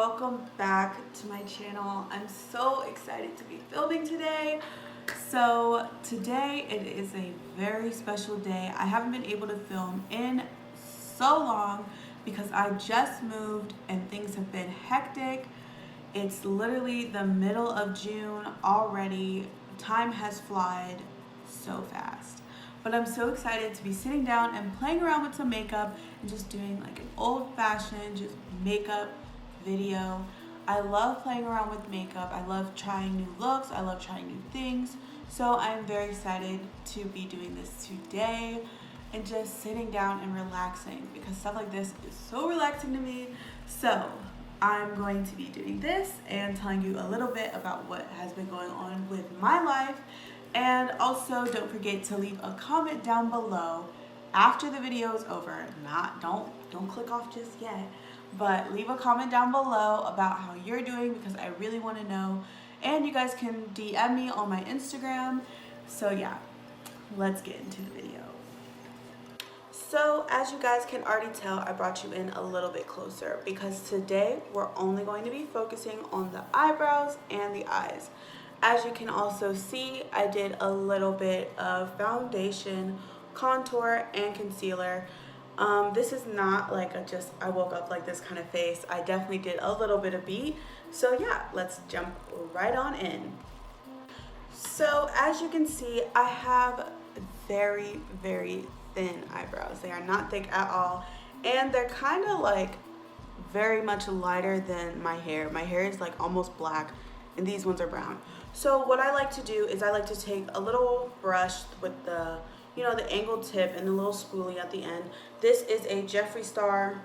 welcome back to my channel. I'm so excited to be filming today. So today it is a very special day. I haven't been able to film in so long because I just moved and things have been hectic. It's literally the middle of June already. Time has flown so fast. But I'm so excited to be sitting down and playing around with some makeup and just doing like an old-fashioned just makeup video. I love playing around with makeup. I love trying new looks. I love trying new things. So I'm very excited to be doing this today and just sitting down and relaxing because stuff like this is so relaxing to me. So I'm going to be doing this and telling you a little bit about what has been going on with my life. And also don't forget to leave a comment down below after the video is over. Don't click off just yet, but leave a comment down below about how you're doing because I really want to know. And you guys can DM me on my Instagram. So yeah, let's get into the video. So as you guys can already tell, I brought you in a little bit closer because today we're only going to be focusing on the eyebrows and the eyes. As you can also see, I did a little bit of foundation, contour, and concealer. This is not like a just I woke up like this kind of face. I definitely did a little bit of beat. So yeah, let's jump right on in. So as you can see, I have very, very thin eyebrows. They are not thick at all. And they're kind of like very much lighter than my hair. My hair is like almost black and these ones are brown. So what I like to do is I like to take a little brush with the, the angled tip and the little spoolie at the end. This is a Jeffree Star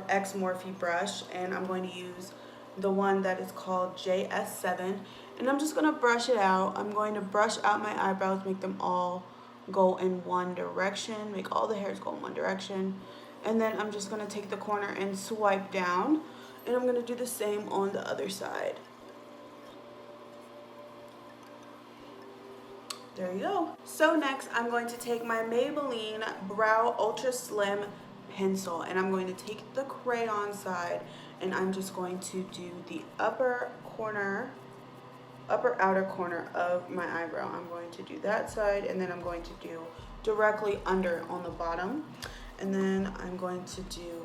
X Morphe brush, and I'm going to use the one that is called JS7. And I'm just going to brush it out. I'm going to brush out my eyebrows, make them all go in one direction, make all the hairs go in one direction. And then I'm just going to take the corner and swipe down. And I'm going to do the same on the other side. There you go. So next I'm going to take my Maybelline Brow Ultra Slim pencil and I'm going to take the crayon side and I'm just going to do the upper outer corner of my eyebrow. I'm going to do that side and then I'm going to do directly under on the bottom. And then I'm going to do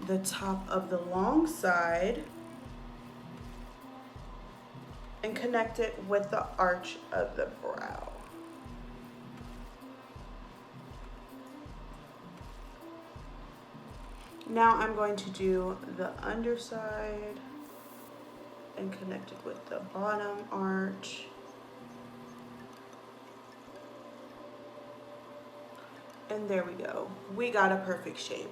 the top of the long side and connect it with the arch of the brow. Now I'm going to do the underside and connect it with the bottom arch. And there we go. We got a perfect shape.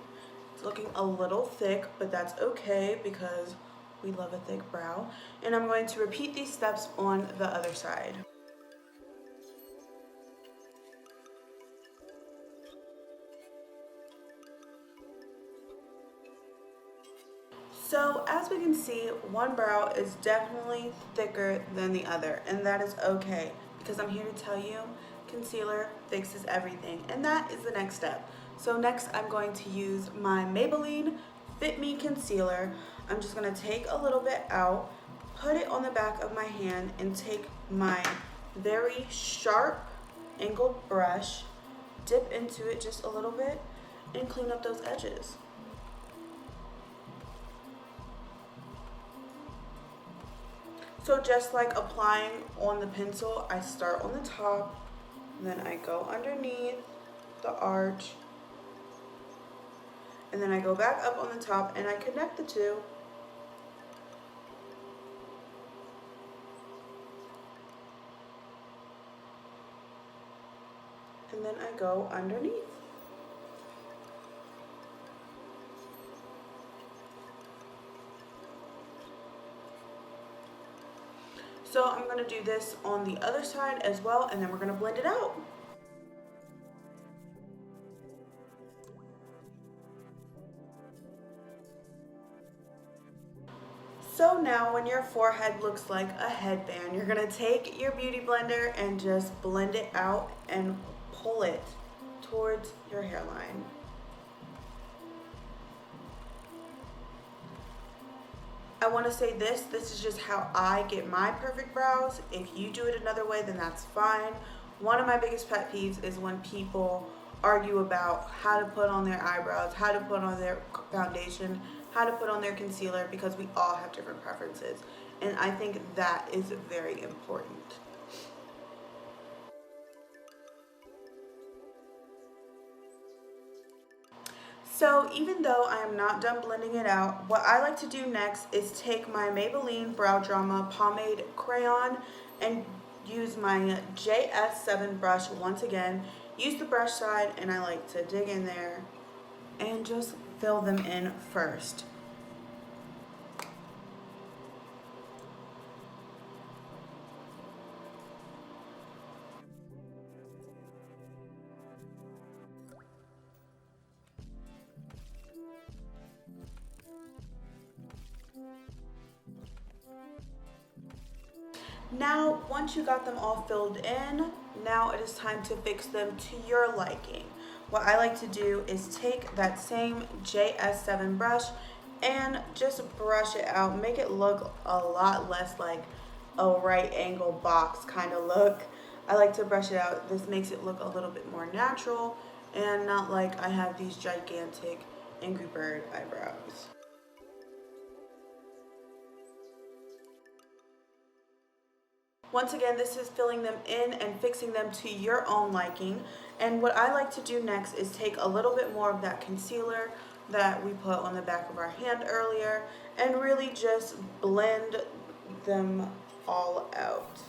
It's looking a little thick, but that's okay because we love a thick brow. And I'm going to repeat these steps on the other side. So as we can see, one brow is definitely thicker than the other, and that is okay because I'm here to tell you concealer fixes everything, and that is the next step. So next I'm going to use my Maybelline Fit Me Concealer. I'm just going to take a little bit out, put it on the back of my hand, and take my very sharp angled brush, dip into it just a little bit, and clean up those edges. So just like applying on the pencil, I start on the top, then I go underneath the arch, and then I go back up on the top and I connect the two. And then I go underneath. So I'm going to do this on the other side as well, and then we're going to blend it out. So now when your forehead looks like a headband, you're going to take your beauty blender and just blend it out and pull it towards your hairline. I want to say this is just how I get my perfect brows. If you do it another way, then that's fine. One of my biggest pet peeves is when people argue about how to put on their eyebrows, how to put on their foundation, how to put on their concealer, because we all have different preferences. And I think that is very important. So even though I am not done blending it out, what I like to do next is take my Maybelline Brow Drama Pomade Crayon and use my JS7 brush once again. Use the brush side, and I like to dig in there and just fill them in first. Now, once you got them all filled in, now it is time to fix them to your liking. What I like to do is take that same JS7 brush and just brush it out, make it look a lot less like a right angle box kind of look. I like to brush it out. This makes it look a little bit more natural and not like I have these gigantic Angry Bird eyebrows. Once again, this is filling them in and fixing them to your own liking. And what I like to do next is take a little bit more of that concealer that we put on the back of our hand earlier and really just blend them all out.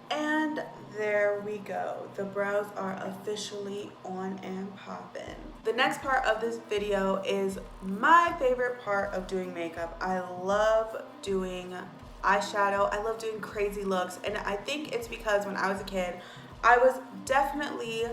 And there we go. The brows are officially on and poppin'. The next part of this video is my favorite part of doing makeup. I love doing eyeshadow. I love doing crazy looks, and I think it's because when I was a kid, I was definitely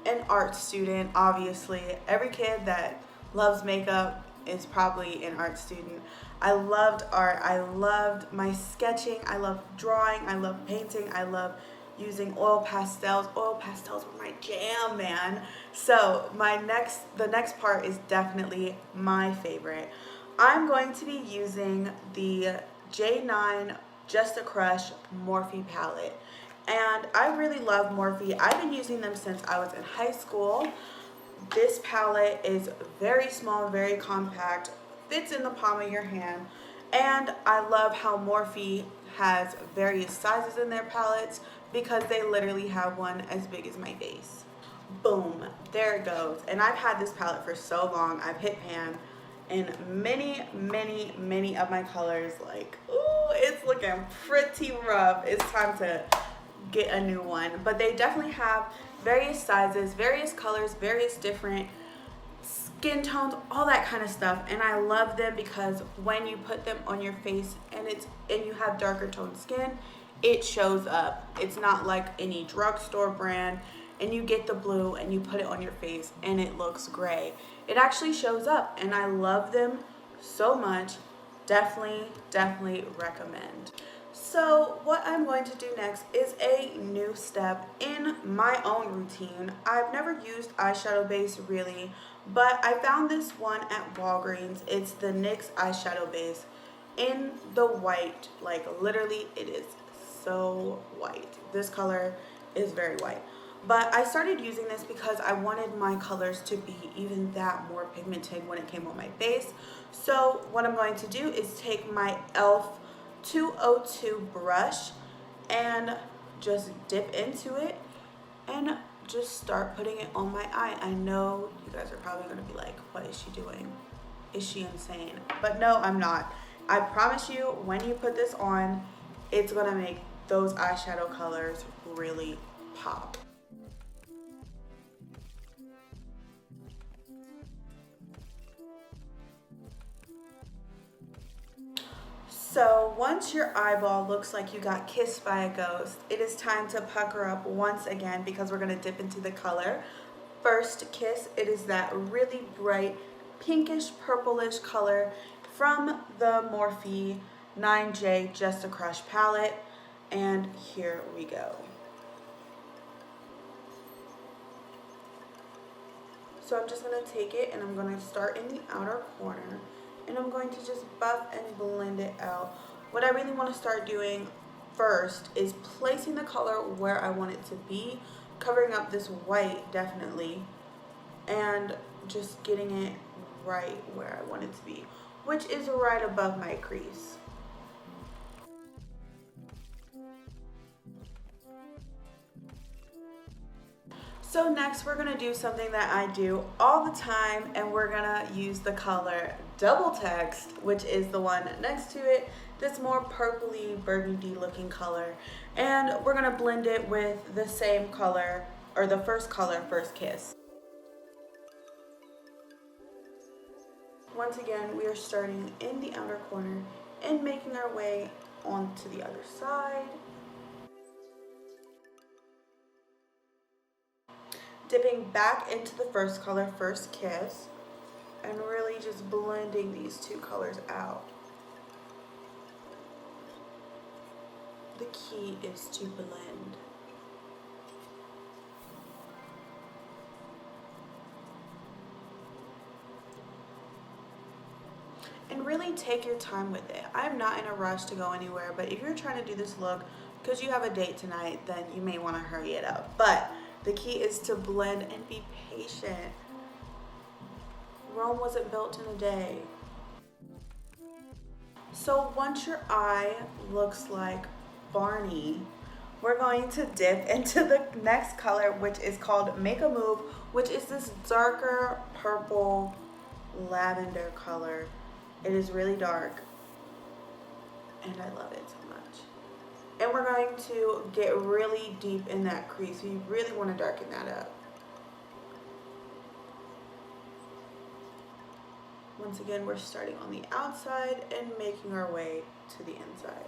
an art student. Obviously, every kid that loves makeup is probably an art student. I loved art. I loved my sketching. I loved drawing. I loved painting. I love using oil pastels. Oil pastels were my jam, man. So the next part is definitely my favorite. I'm going to be using the J9 Just a Crush Morphe palette. And I really love Morphe. I've been using them since I was in high school. This palette is very small, very compact, fits in the palm of your hand, and I love how Morphe has various sizes in their palettes because they literally have one as big as my face. Boom, there it goes. And I've had this palette for so long. I've hit pan in many of my colors. Like, ooh, it's looking pretty rough. It's time to get a new one. But they definitely have various sizes, various colors, various different skin tones, all that kind of stuff. And I love them because when you put them on your face and you have darker toned skin, it shows up. It's not like any drugstore brand and you get the blue and you put it on your face and it looks gray. It actually shows up, and I love them so much. Definitely recommend. So what I'm going to do next is a new step in my own routine. I've never used eyeshadow base really, but I found this one at Walgreens. It's the NYX eyeshadow base in the white. Like, literally, it is so white. This color is very white. But I started using this because I wanted my colors to be even that more pigmented when it came on my face. So what I'm going to do is take my e.l.f. 202 brush and just dip into it and just start putting it on my eye. I know you guys are probably going to be like, what is she doing? Is she insane? But no, I'm not. I promise you, when you put this on, it's going to make those eyeshadow colors really pop. So once your eyeball looks like you got kissed by a ghost, it is time to pucker up once again because we're going to dip into the color. First Kiss, it is that really bright pinkish purplish color from the Morphe 9J Just a Crush palette. And here we go. So I'm just going to take it and I'm going to start in the outer corner and I'm going to just buff and blend it out. What I really want to start doing first is placing the color where I want it to be, covering up this white definitely, and just getting it right where I want it to be, which is right above my crease. So next we're gonna do something that I do all the time, and we're gonna use the color Double Text, which is the one next to it, this more purpley burgundy looking color, and we're gonna blend it with the same color, or the first color, First Kiss. Once again, we are starting in the outer corner and making our way onto the other side. Dipping back into the first color, First Kiss, and really just blending these two colors out. The key is to blend. And really take your time with it. I'm not in a rush to go anywhere, but if you're trying to do this look because you have a date tonight, then you may want to hurry it up. But the key is to blend and be patient. Rome wasn't built in a day. So once your eye looks like Barney, we're going to dip into the next color, which is called Make a Move, which is this darker purple lavender color. It is really dark and I love it so much. And we're going to get really deep in that crease. We really want to darken that up. Once again, we're starting on the outside and making our way to the inside.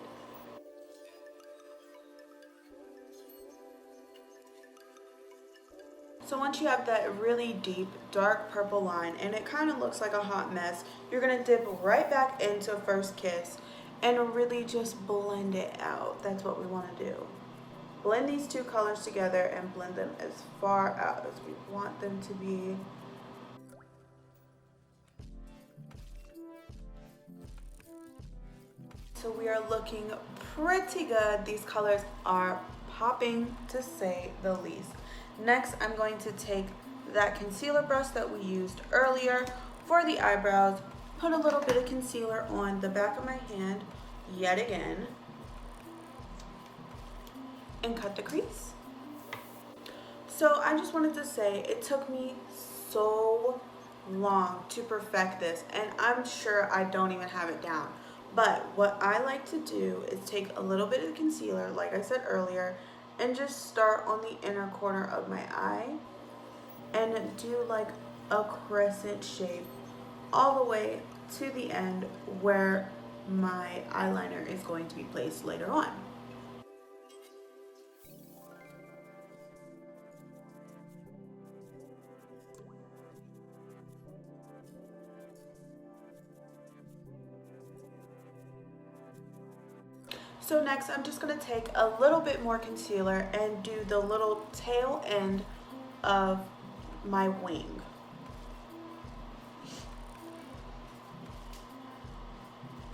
So once you have that really deep, dark purple line and it kind of looks like a hot mess, you're going to dip right back into First Kiss and really just blend it out. That's what we want to do. Blend these two colors together and blend them as far out as we want them to be. So we are looking pretty good. These colors are popping, to say the least. Next, I'm going to take that concealer brush that we used earlier for the eyebrows, put a little bit of concealer on the back of my hand yet again, and cut the crease. So I just wanted to say it took me so long to perfect this, and I'm sure I don't even have it down. But what I like to do is take a little bit of concealer, like I said earlier, and just start on the inner corner of my eye and do like a crescent shape all the way to the end where my eyeliner is going to be placed later on. So next I'm just going to take a little bit more concealer and do the little tail end of my wing.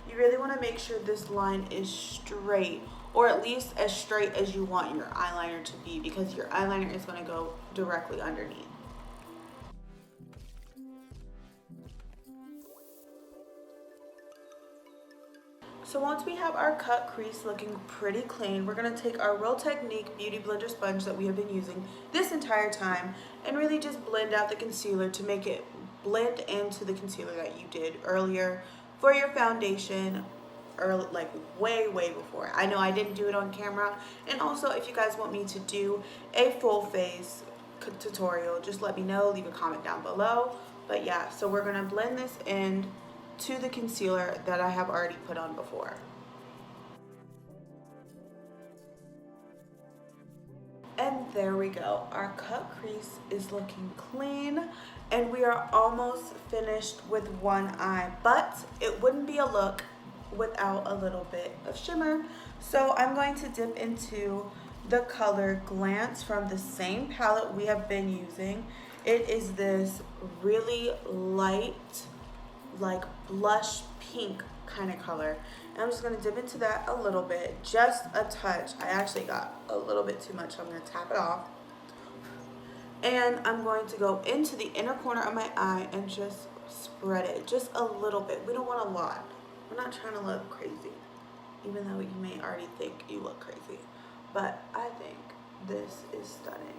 You really want to make sure this line is straight, or at least as straight as you want your eyeliner to be, because your eyeliner is going to go directly underneath. So once we have our cut crease looking pretty clean, we're going to take our Real Technique Beauty Blender sponge that we have been using this entire time and really just blend out the concealer to make it blend into the concealer that you did earlier for your foundation, or like way before. I know I didn't do it on camera, and also if you guys want me to do a full face tutorial, just let me know, leave a comment down below. But yeah, so we're going to blend this in to the concealer that I have already put on before. And there we go. Our cut crease is looking clean and we are almost finished with one eye, but it wouldn't be a look without a little bit of shimmer. So I'm going to dip into the color Glance from the same palette we have been using. It is this really light, like blush pink kind of color. And I'm just gonna dip into that a little bit, just a touch. I actually got a little bit too much, so I'm gonna tap it off. And I'm going to go into the inner corner of my eye and just spread it, just a little bit. We don't want a lot. We're not trying to look crazy, even though you may already think you look crazy. But I think this is stunning.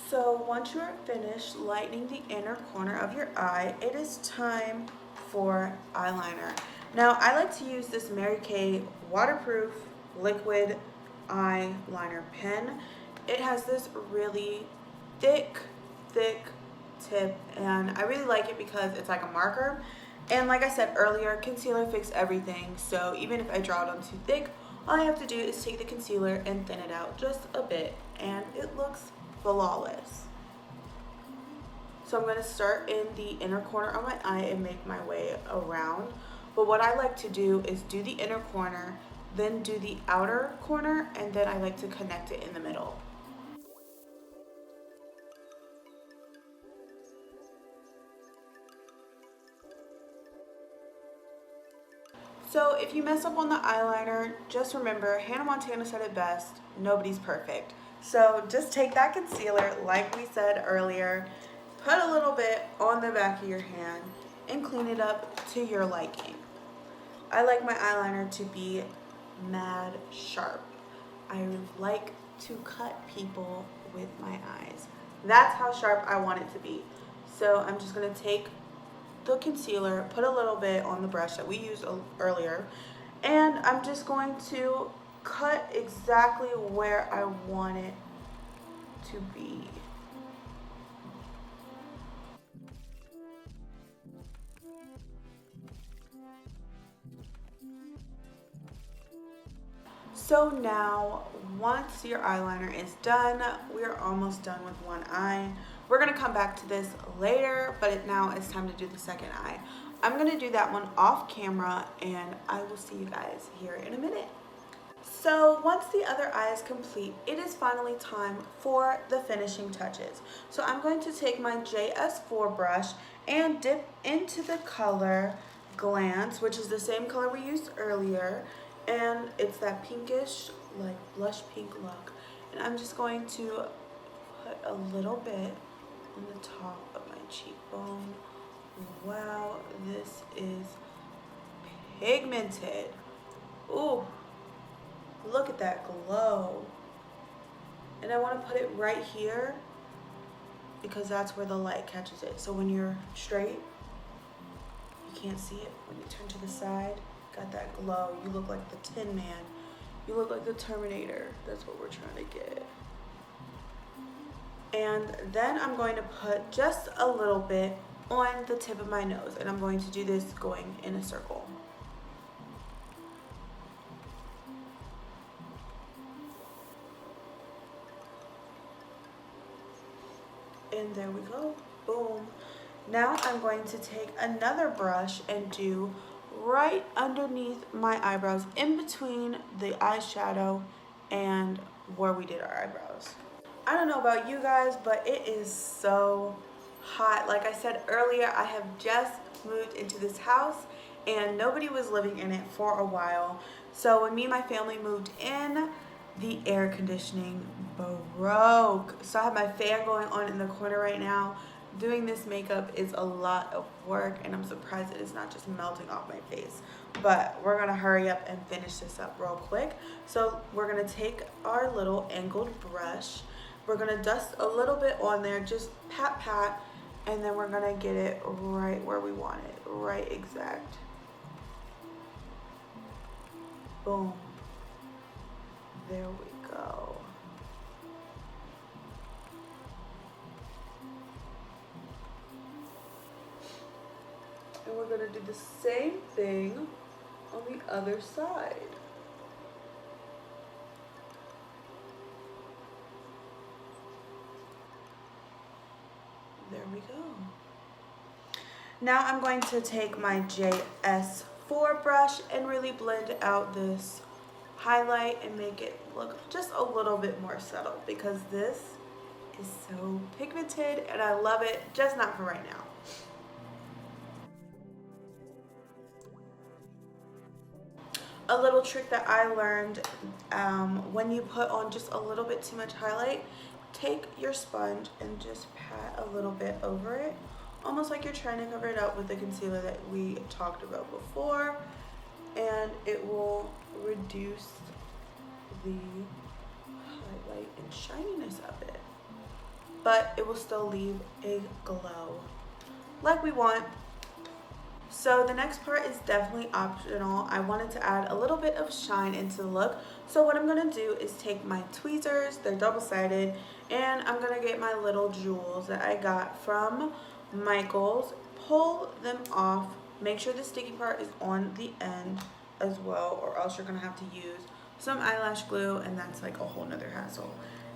So once you are finished lightening the inner corner of your eye, it is time for eyeliner. Now I like to use this Mary Kay waterproof liquid eyeliner pen. It has this really thick tip, and I really like it because it's like a marker. And like I said earlier, concealer fixes everything. So even if I draw it on too thick, all I have to do is take the concealer and thin it out just a bit, and it looks flawless. So I'm going to start in the inner corner of my eye and make my way around. But what I like to do is do the inner corner, then do the outer corner, and then I like to connect it in the middle. So if you mess up on the eyeliner, just remember, Hannah Montana said it best, nobody's perfect. So just take that concealer, like we said earlier, put a little bit on the back of your hand, and clean it up to your liking. I like my eyeliner to be mad sharp. I like to cut people with my eyes. That's how sharp I want it to be. So I'm just going to take the concealer, put a little bit on the brush that we used earlier, and I'm just going to cut exactly where I want it to be. So now, once your eyeliner is done, we're almost done with one eye. We're gonna come back to this later, but now it's time to do the second eye. I'm gonna do that one off camera, and I will see you guys here in a minute. So once the other eye is complete, it is finally time for the finishing touches. So I'm going to take my JS4 brush and dip into the color Glance, which is the same color we used earlier, and it's that pinkish, like blush pink look. And I'm just going to put a little bit on the top of my cheekbone. Wow, this is pigmented. Ooh. Look at that glow. And I want to put it right here because that's where the light catches it. So when you're straight, you can't see it. When you turn to the side, got that glow. You look like the Tin Man. You look like the Terminator. That's what we're trying to get. And then I'm going to put just a little bit on the tip of my nose. And I'm going to do this going in a circle. And there we go, boom. Now I'm going to take another brush and do right underneath my eyebrows, in between the eyeshadow and where we did our eyebrows. I don't know about you guys, but it is so hot. Like I said earlier, I have just moved into this house and nobody was living in it for a while. So when me and my family moved in, the air conditioning broke. So I have my fan going on in the corner right now. Doing this makeup is a lot of work, and I'm surprised it is not just melting off my face. But we're gonna hurry up and finish this up real quick. So we're gonna take our little angled brush. We're gonna dust a little bit on there, just pat pat, and then we're gonna get it right where we want it, right exact. Boom. There we go. And we're going to do the same thing on the other side. There we go. Now I'm going to take my JS4 brush and really blend out this highlight and make it look just a little bit more subtle, because this is so pigmented and I love it, just not for right now. A little trick that I learned, when you put on just a little bit too much highlight, take your sponge and just pat a little bit over it, almost like you're trying to cover it up with the concealer that we talked about before, and it will reduce the highlight and shininess of it, but it will still leave a glow like we want. So the next part is definitely optional. I wanted to add a little bit of shine into the look. So what I'm gonna do is take my tweezers, they're double-sided, and I'm gonna get my little jewels that I got from Michael's, pull them off, make sure the sticky part is on the end as well, or else you're gonna have to use some eyelash glue, and that's like a whole nother hassle.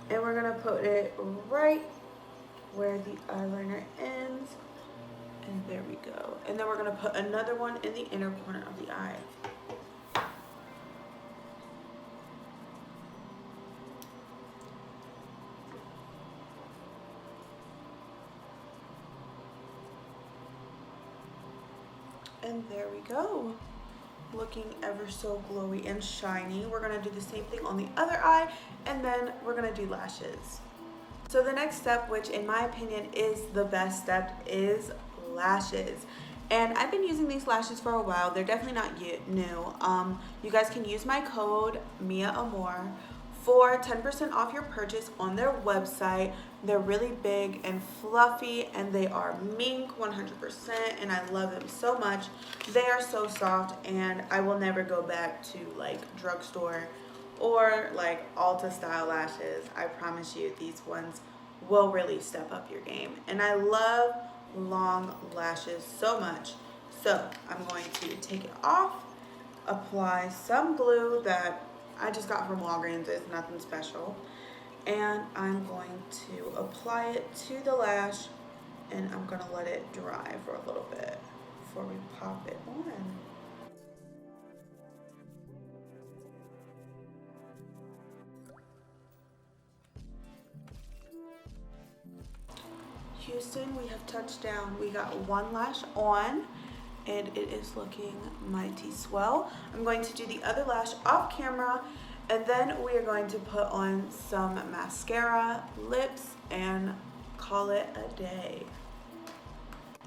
And we're gonna put it right where the eyeliner ends. And there we go. And then we're gonna put another one in the inner corner of the eye. And there we go. Looking ever so glowy and shiny. We're gonna do the same thing on the other eye, and then we're gonna do lashes. So the next step, which in my opinion is the best step, is lashes. And I've been using these lashes for a while. They're definitely not new. You guys can use my code MiaAmor for 10% off your purchase on their website. They're really big and fluffy, and they are mink 100%, and I love them so much. They are so soft, and I will never go back to like drugstore or like Ulta style lashes. I promise you, these ones will really step up your game. And I love long lashes so much. So I'm going to take it off, apply some glue that I just got from Walgreens. It's nothing special. And I'm going to apply it to the lash, and I'm gonna let it dry for a little bit before we pop it on. Houston, we have touched down. We got one lash on, and it is looking mighty swell. I'm going to do the other lash off camera, and then we are going to put on some mascara, lips, and call it a day.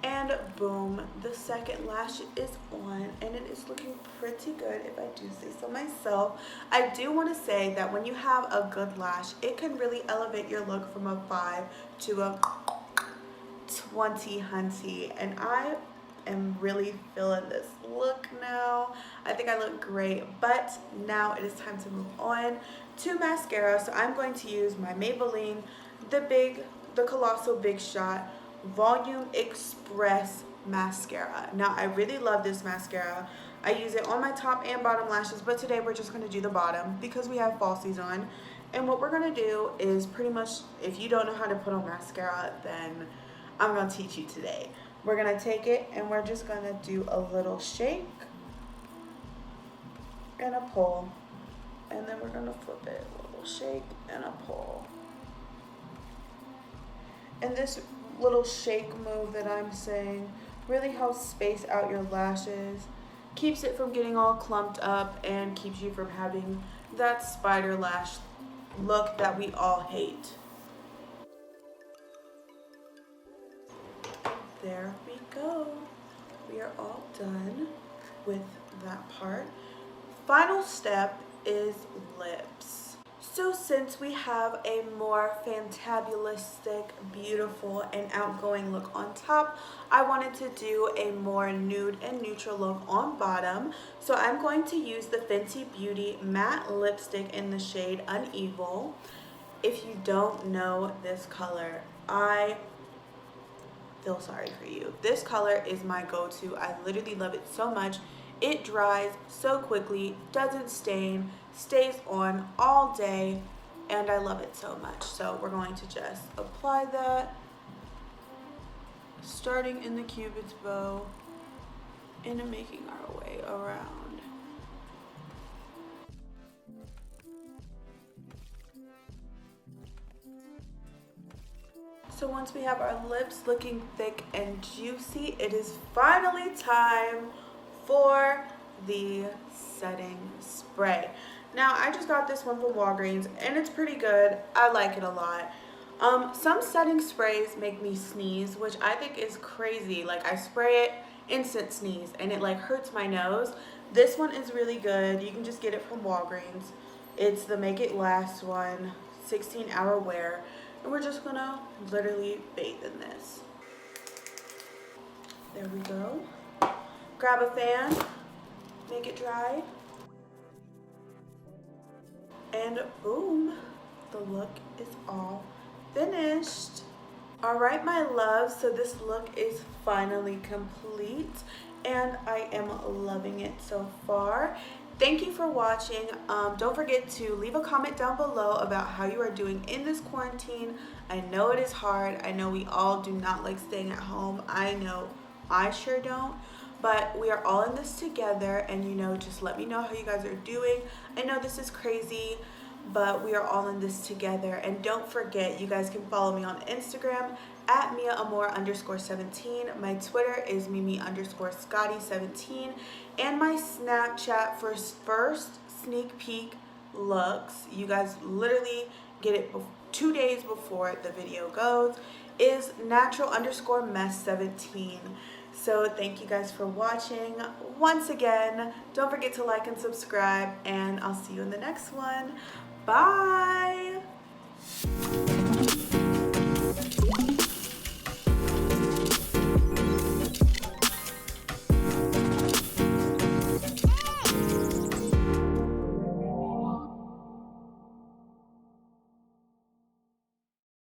And boom, the second lash is on, and it is looking pretty good, if I do say so myself. I do want to say that when you have a good lash, it can really elevate your look from a 5 to a 20 hunty, and I am really feeling this look now. I think I look great, but now it is time to move on to mascara. So I'm going to use my Maybelline, the Colossal Big Shot Volume Express mascara. Now I really love this mascara. I use it on my top and bottom lashes, but today we're just going to do the bottom because we have falsies on. And what we're going to do is pretty much, if you don't know how to put on mascara, then I'm going to teach you today. We're going to take it and we're just going to do a little shake and a pull. And then we're going to flip it. A little shake and a pull. And this little shake move that I'm saying really helps space out your lashes, keeps it from getting all clumped up, and keeps you from having that spider lash look that we all hate. There we go. We are all done with that part. Final step is lips. So since we have a more fantabulistic, beautiful, and outgoing look on top, I wanted to do a more nude and neutral look on bottom. So I'm going to use the Fenty Beauty matte lipstick in the shade Unevil. If you don't know this color, I feel sorry for you. This color is my go-to. I literally love it so much. It dries so quickly, doesn't stain, stays on all day, and I love it so much. So we're going to just apply that, starting in the cupid's bow and making our way around. So once we have our lips looking thick and juicy, it is finally time for the setting spray. Now I just got this one from Walgreens and it's pretty good. I like it a lot. Some setting sprays make me sneeze, which I think is crazy. Like I spray it, instant sneeze, and it like hurts my nose. This one is really good. You can just get it from Walgreens. It's the Make It Last one, 16-hour wear. And we're just gonna literally bathe in this. There we go. Grab a fan, make it dry. And boom, the look is all finished. All right, my loves, so this look is finally complete and I am loving it so far. Thank you for watching. Don't forget to leave a comment down below about how you are doing in this quarantine. I know it is hard. I know we all do not like staying at home. I know I sure don't. But we are all in this together, and you know, just let me know how you guys are doing. I know this is crazy, but we are all in this together. And don't forget, you guys can follow me on Instagram at MiaAmor_17. My Twitter is Mimi_Scotty17. And my Snapchat for first sneak peek looks, you guys literally get it 2 days before the video goes, is natural_mess17. So thank you guys for watching. Once again, don't forget to like and subscribe, and I'll see you in the next one. Bye.